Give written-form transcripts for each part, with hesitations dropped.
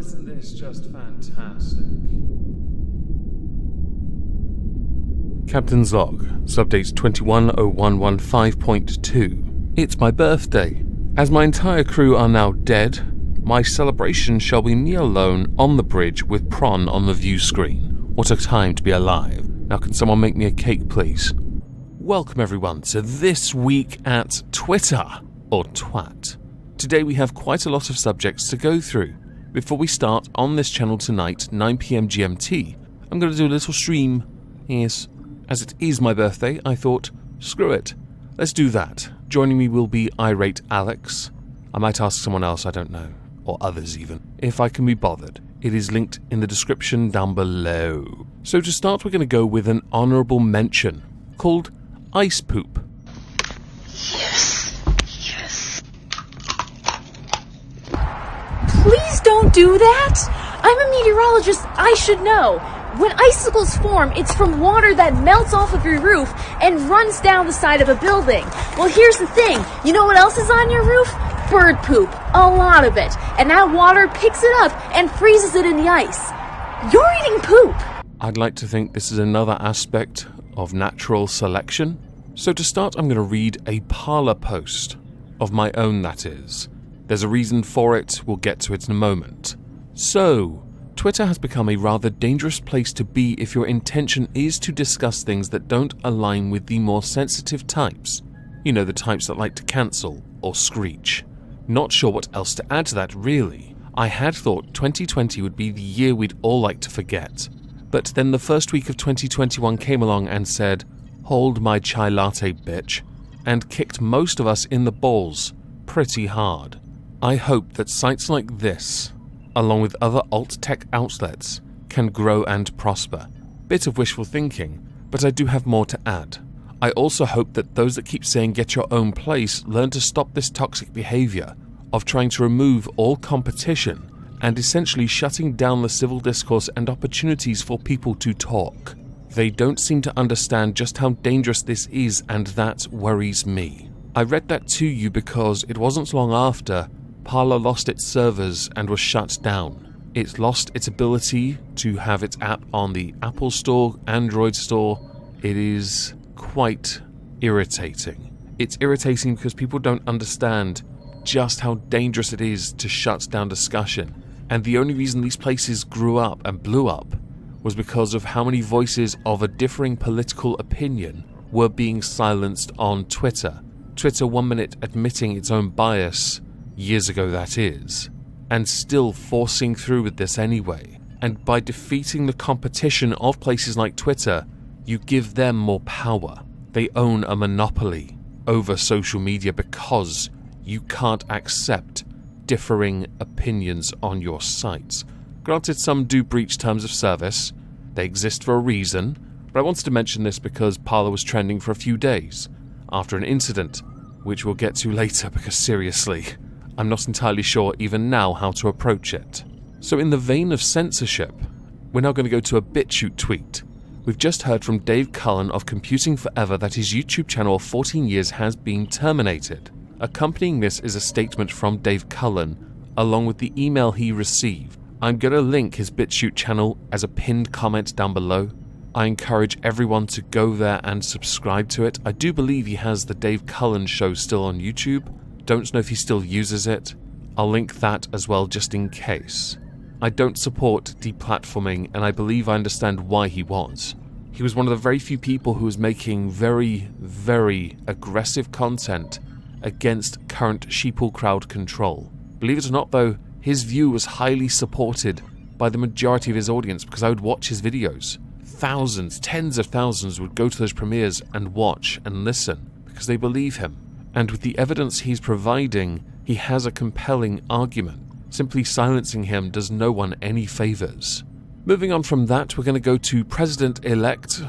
isn't this just fantastic? Captain's log, subdates 210115.2. It's my birthday. As my entire crew are now dead, my celebration shall be me alone on the bridge with prawn on the view screen. What a time to be alive. Now can someone make me a cake, please? Welcome everyone to This Week at Twitter, or Twat. Today we have quite a lot of subjects to go through. Before we start on this channel tonight, 9 PM GMT, I'm going to do a little stream. Yes, as it is my birthday, I thought, screw it, let's do that. Joining me will be Irate Alex. I might ask someone else, I don't know, or others even, if I can be bothered. It is linked in the description down below. So to start, we're going to go with an honourable mention called Ice Poop. Yes. Please don't do that! I'm a meteorologist, I should know. When icicles form, it's from water that melts off of your roof and runs down the side of a building. Well, here's the thing. You know what else is on your roof? Bird poop. A lot of it. And that water picks it up and freezes it in the ice. You're eating poop. I'd like to think this is another aspect of natural selection. So to start, I'm going to read a Parler post. Of my own, that is. There's a reason for it. We'll get to it in a moment. So, Twitter has become a rather dangerous place to be if your intention is to discuss things that don't align with the more sensitive types. You know, the types that like to cancel or screech. Not sure what else to add to that, really. I had thought 2020 would be the year we'd all like to forget. But then the first week of 2021 came along and said, "Hold my chai latte, bitch," and kicked most of us in the balls pretty hard. I hope that sites like this, along with other alt-tech outlets, can grow and prosper. Bit of wishful thinking, but I do have more to add. I also hope that those that keep saying get your own place learn to stop this toxic behaviour of trying to remove all competition and essentially shutting down the civil discourse and opportunities for people to talk. They don't seem to understand just how dangerous this is, and that worries me. I read that to you because it wasn't long after Parler lost its servers and was shut down. It lost its ability to have its app on the Apple Store, Android Store. It is quite irritating. It's irritating because people don't understand just how dangerous it is to shut down discussion. And the only reason these places grew up and blew up was because of how many voices of a differing political opinion were being silenced on Twitter. Twitter 1 minute admitting its own bias, years ago that is, and still forcing through with this anyway. And by defeating the competition of places like Twitter, you give them more power. They own a monopoly over social media because you can't accept differing opinions on your sites. Granted, some do breach terms of service. They exist for a reason, but I wanted to mention this because Parler was trending for a few days after an incident, which we'll get to later because seriously, I'm not entirely sure even now how to approach it. So in the vein of censorship, we're now going to go to a BitChute tweet. We've just heard from Dave Cullen of Computing Forever that his YouTube channel of 14 years has been terminated. Accompanying this is a statement from Dave Cullen, along with the email he received. I'm going to link his BitChute channel as a pinned comment down below. I encourage everyone to go there and subscribe to it. I do believe he has the Dave Cullen show still on YouTube. Don't know if he still uses it. I'll link that as well just in case. I don't support deplatforming, and I believe I understand why he was. He was one of the very few people who was making very, very aggressive content against current sheeple crowd control. Believe it or not though, his view was highly supported by the majority of his audience because I would watch his videos. Thousands, tens of thousands would go to those premieres and watch and listen because they believe him. And with the evidence he's providing, he has a compelling argument. Simply silencing him does no one any favours. Moving on from that, we're going to go to President-elect.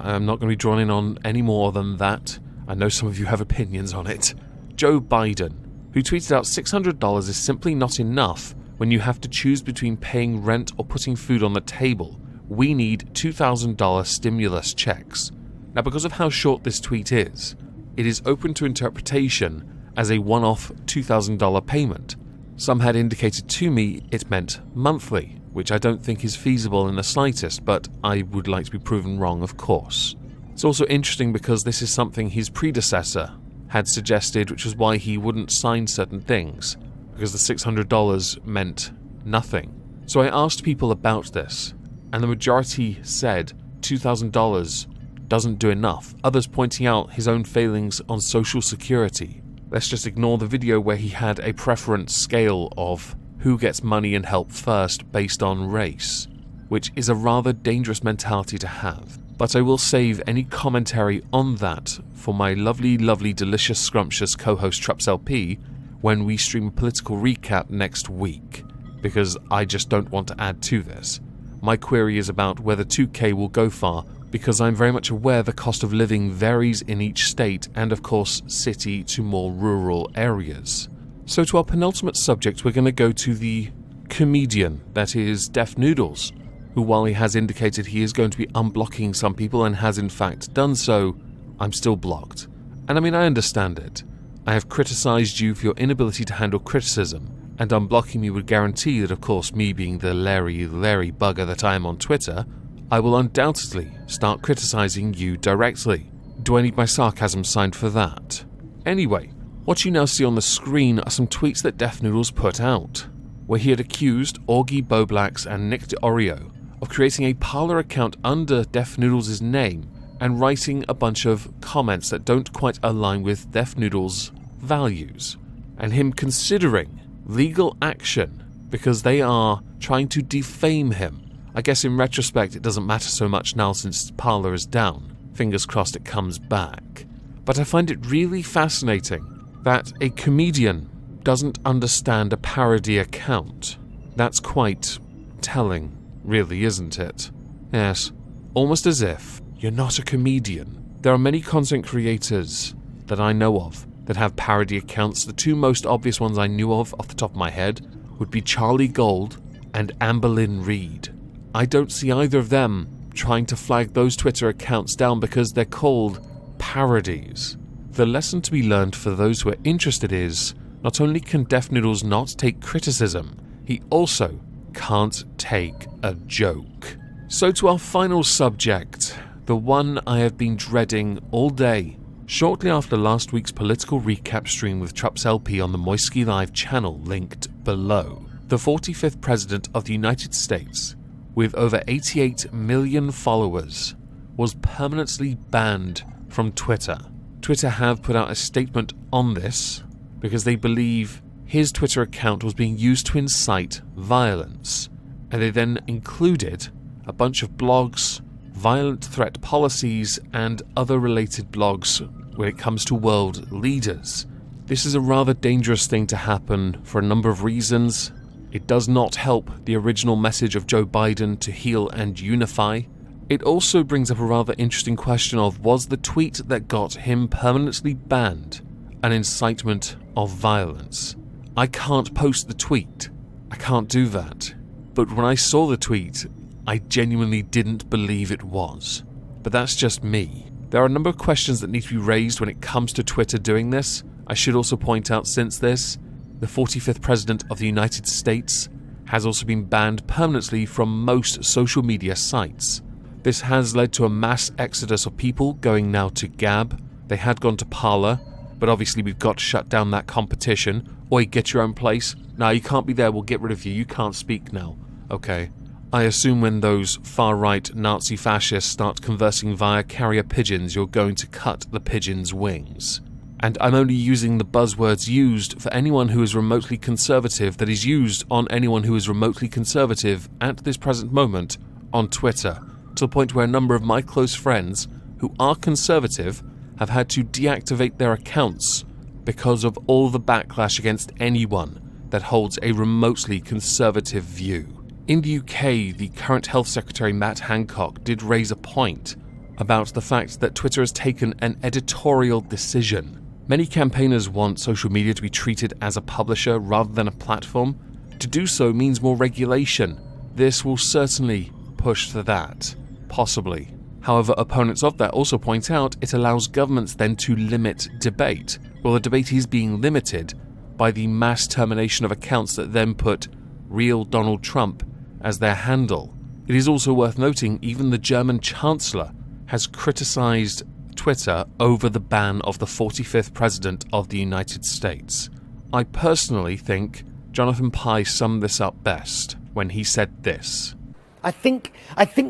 I'm not going to be drawn in on any more than that. I know some of you have opinions on it. Joe Biden, who tweeted out $600 is simply not enough when you have to choose between paying rent or putting food on the table. We need $2,000 stimulus checks. Now, because of how short this tweet is, it is open to interpretation as a one-off $2,000 payment. Some had indicated to me it meant monthly, which I don't think is feasible in the slightest, but I would like to be proven wrong, of course. It's also interesting because this is something his predecessor had suggested, which was why he wouldn't sign certain things, because the $600 meant nothing. So I asked people about this, and the majority said $2,000 doesn't do enough, others pointing out his own failings on Social Security. Let's just ignore the video where he had a preference scale of who gets money and help first based on race, which is a rather dangerous mentality to have. But I will save any commentary on that for my lovely, delicious, scrumptious co-host Trups LP when we stream a political recap next week, because I just don't want to add to this. My query is about whether 2K will go far, because I'm very much aware the cost of living varies in each state and of course city to more rural areas. So to our penultimate subject, we're going to go to the comedian, that is Deaf Noodles, who, while he has indicated he is going to be unblocking some people and has in fact done so, I'm still blocked. And I mean, I understand it. I have criticized you for your inability to handle criticism, and unblocking me would guarantee that, of course, me being the Larry bugger that I am on Twitter, I will undoubtedly start criticizing you directly. Do I need my sarcasm signed for that? Anyway, what you now see on the screen are some tweets that Deaf Noodles put out, where he had accused Augie Boblax and Nick DeOrio of creating a Parler account under Deaf Noodles' name and writing a bunch of comments that don't quite align with Deaf Noodles' values, and him considering legal action because they are trying to defame him. I guess in retrospect it doesn't matter so much now since Parler is down. Fingers crossed it comes back. But I find it really fascinating that a comedian doesn't understand a parody account. That's quite telling, really, isn't it? Yes, almost as if you're not a comedian. There are many content creators that I know of that have parody accounts. The two most obvious ones I knew of off the top of my head would be Charlie Gold and Amberlynn Reid. I don't see either of them trying to flag those Twitter accounts down because they're called parodies. The lesson to be learned for those who are interested is, not only can Deaf Noodles not take criticism, he also can't take a joke. So to our final subject, the one I have been dreading all day. Shortly after last week's political recap stream with Trups LP on the Moisky Live channel linked below, the 45th President of the United States, with over 88 million followers, was permanently banned from Twitter. Twitter have put out a statement on this because they believe his Twitter account was being used to incite violence, and they then included a bunch of blogs, violent threat policies, and other related blogs when it comes to world leaders. This is a rather dangerous thing to happen for a number of reasons. It does not help the original message of Joe Biden to heal and unify. It also brings up a rather interesting question of, was the tweet that got him permanently banned an incitement of violence? I can't post the tweet. I can't do that. But when I saw the tweet, I genuinely didn't believe it was. But that's just me. There are a number of questions that need to be raised when it comes to Twitter doing this. I should also point out, since this, the 45th President of the United States has also been banned permanently from most social media sites. This has led to a mass exodus of people going now to Gab. They had gone to Parler, but obviously we've got to shut down that competition. Oi, get your own place. No, you can't be there, we'll get rid of you. You can't speak now. Okay. I assume when those far-right Nazi fascists start conversing via carrier pigeons, you're going to cut the pigeons' wings. And I'm only using the buzzwords used for anyone who is remotely conservative that is used on anyone who is remotely conservative at this present moment on Twitter, to the point where a number of my close friends who are conservative have had to deactivate their accounts because of all the backlash against anyone that holds a remotely conservative view. In the UK, the current Health Secretary Matt Hancock did raise a point about the fact that Twitter has taken an editorial decision. Many campaigners want social media to be treated as a publisher rather than a platform. To do so means more regulation. This will certainly push for that. Possibly. However, opponents of that also point out it allows governments then to limit debate. Well, the debate is being limited by the mass termination of accounts that then put real Donald Trump as their handle. It is also worth noting even the German Chancellor has criticized Twitter over the ban of the 45th President of the United States. I personally think Jonathan Pye summed this up best when he said this. I think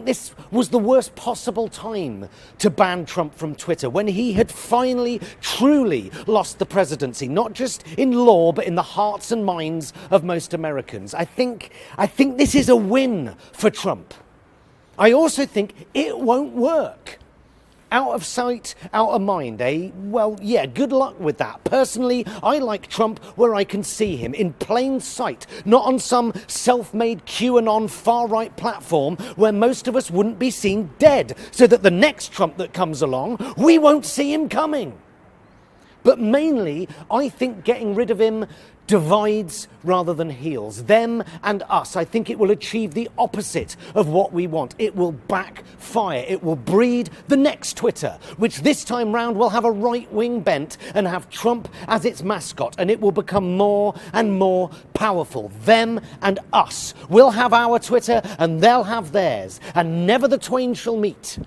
this was the worst possible time to ban Trump from Twitter, when he had finally, truly lost the presidency, not just in law, but in the hearts and minds of most Americans. I think this is a win for Trump. I also think it won't work. Out of sight, out of mind, eh? Well, yeah, good luck with that. Personally, I like Trump where I can see him, in plain sight, not on some self-made QAnon far-right platform where most of us wouldn't be seen dead, so that the next Trump that comes along, we won't see him coming. But mainly, I think getting rid of him divides rather than heals. Them and us. I think it will achieve the opposite of what we want. It will backfire. It will breed the next Twitter, which this time round will have a right-wing bent and have Trump as its mascot, and it will become more and more powerful. Them and us. We'll have our Twitter and they'll have theirs, and never the twain shall meet.